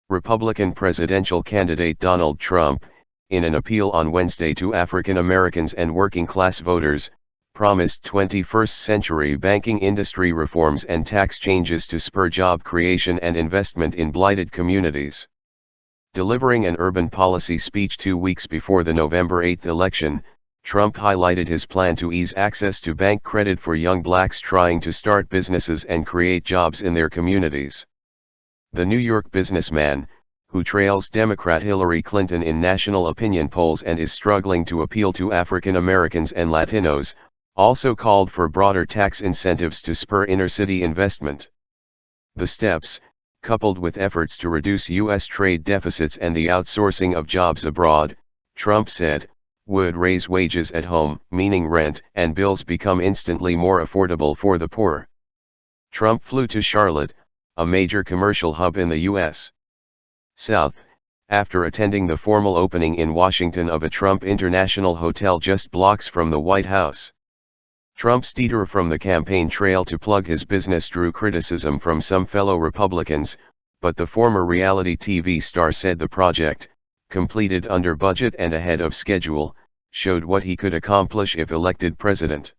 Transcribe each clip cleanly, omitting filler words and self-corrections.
Republican presidential candidate Donald Trump, in an appeal on Wednesday to African Americans and working-class voters, promised 21st-century banking industry reforms and tax changes to spur job creation and investment in blighted communities. Delivering an urban policy speech 2 weeks before the November 8 election, Trump highlighted his plan to ease access to bank credit for young blacks trying to start businesses and create jobs in their communities. The New York businessman, who trails Democrat Hillary Clinton in national opinion polls and is struggling to appeal to African Americans and Latinos, also called for broader tax incentives to spur inner-city investment. The steps, coupled with efforts to reduce U.S. trade deficits and the outsourcing of jobs abroad, Trump said, would raise wages at home, meaning rent and bills become instantly more affordable for the poor. Trump flew to Charlotte, a major commercial hub in the U.S. South, after attending the formal opening in Washington of a Trump International hotel just blocks from the White House. Trump's detour from the campaign trail to plug his business drew criticism from some fellow Republicans, but the former reality TV star said the project, completed under budget and ahead of schedule, showed what he could accomplish if elected president.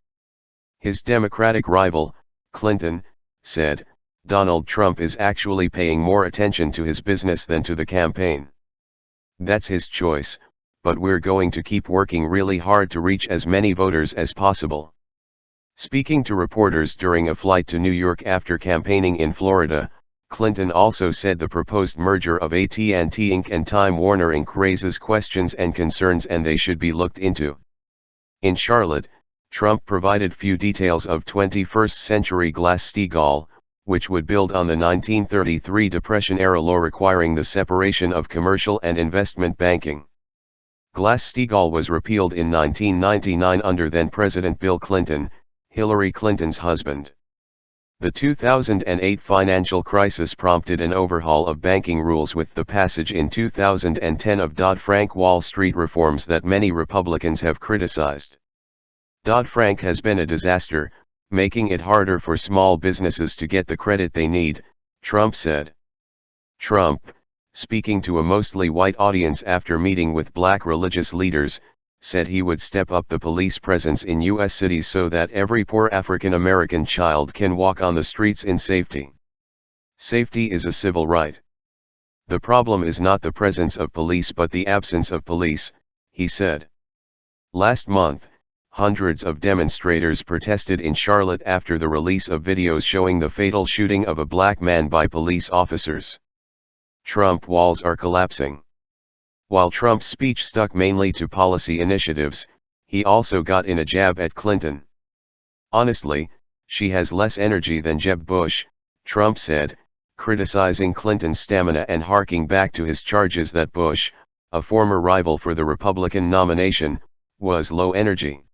His Democratic rival, Clinton, said, Donald Trump is actually paying more attention to his business than to the campaign. That's his choice, but we're going to keep working really hard to reach as many voters as possible. Speaking to reporters during a flight to New York after campaigning in Florida, Clinton also said the proposed merger of AT&T Inc. and Time Warner Inc. raises questions and concerns and they should be looked into. In Charlotte, Trump provided few details of 21st-century Glass-Steagall, which would build on the 1933 Depression-era law requiring the separation of commercial and investment banking. Glass-Steagall was repealed in 1999 under then-President Bill Clinton, Hillary Clinton's husband. The 2008 financial crisis prompted an overhaul of banking rules with the passage in 2010 of Dodd-Frank Wall Street reforms that many Republicans have criticized. Dodd-Frank has been a disaster, making it harder for small businesses to get the credit they need, Trump said. Trump, speaking to a mostly white audience after meeting with black religious leaders, said he would step up the police presence in U.S. cities so that every poor African American child can walk on the streets in safety. Safety is a civil right. The problem is not the presence of police but the absence of police, he said. Last month, hundreds of demonstrators protested in Charlotte after the release of videos showing the fatal shooting of a black man by police officers. Trump walls are collapsing. While Trump's speech stuck mainly to policy initiatives, he also got in a jab at Clinton. Honestly, she has less energy than Jeb Bush, Trump said, criticizing Clinton's stamina and harking back to his charges that Bush, a former rival for the Republican nomination, was low energy.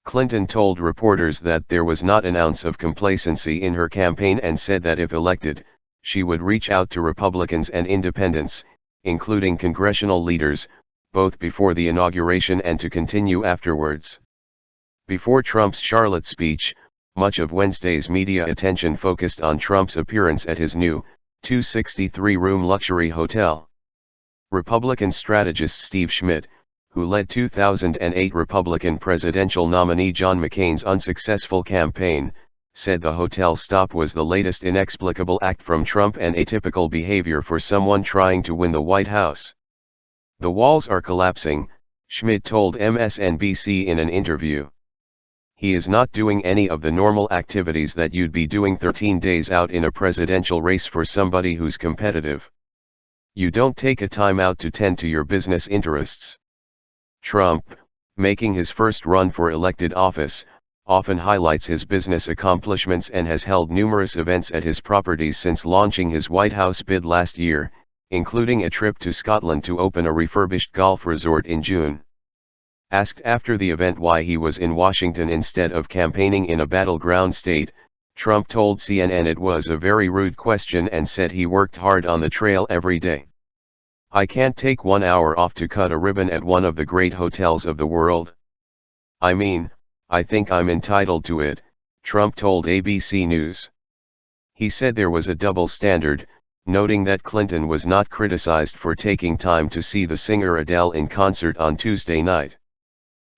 Clinton told reporters that there was not an ounce of complacency in her campaign and said that if elected, she would reach out to Republicans and independents, including congressional leaders, both before the inauguration and to continue afterwards. Before Trump's Charlotte speech, much of Wednesday's media attention focused on Trump's appearance at his new, 263-room luxury hotel. Republican strategist Steve Schmidt, who led 2008 Republican presidential nominee John McCain's unsuccessful campaign, said the hotel stop was the latest inexplicable act from Trump and atypical behavior for someone trying to win the White House. The walls are collapsing, Schmidt told MSNBC in an interview. He is not doing any of the normal activities that you'd be doing 13 days out in a presidential race for somebody who's competitive. You don't take a time out to tend to your business interests. Trump, making his first run for elected office, often highlights his business accomplishments and has held numerous events at his properties since launching his White House bid last year, including a trip to Scotland to open a refurbished golf resort in June. Asked after the event why he was in Washington instead of campaigning in a battleground state, Trump told CNN it was a very rude question and said he worked hard on the trail every day. I can't take 1 hour off to cut a ribbon at one of the great hotels of the world. I mean, I think I'm entitled to it, Trump told ABC News. He said there was a double standard, noting that Clinton was not criticized for taking time to see the singer Adele in concert on Tuesday night.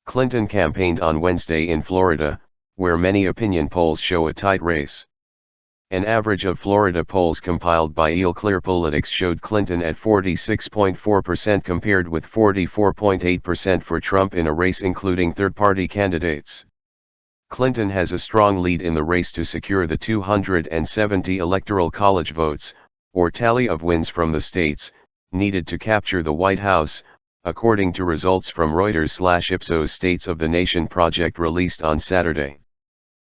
Clinton campaigned on Wednesday in Florida, where many opinion polls show a tight race. An average of Florida polls compiled by Clear Politics showed Clinton at 46.4% compared with 44.8% for Trump in a race including third-party candidates. Clinton has a strong lead in the race to secure the 270 Electoral College votes, or tally of wins from the states, needed to capture the White House, according to results from Reuters/Ipsos States of the Nation project released on Saturday.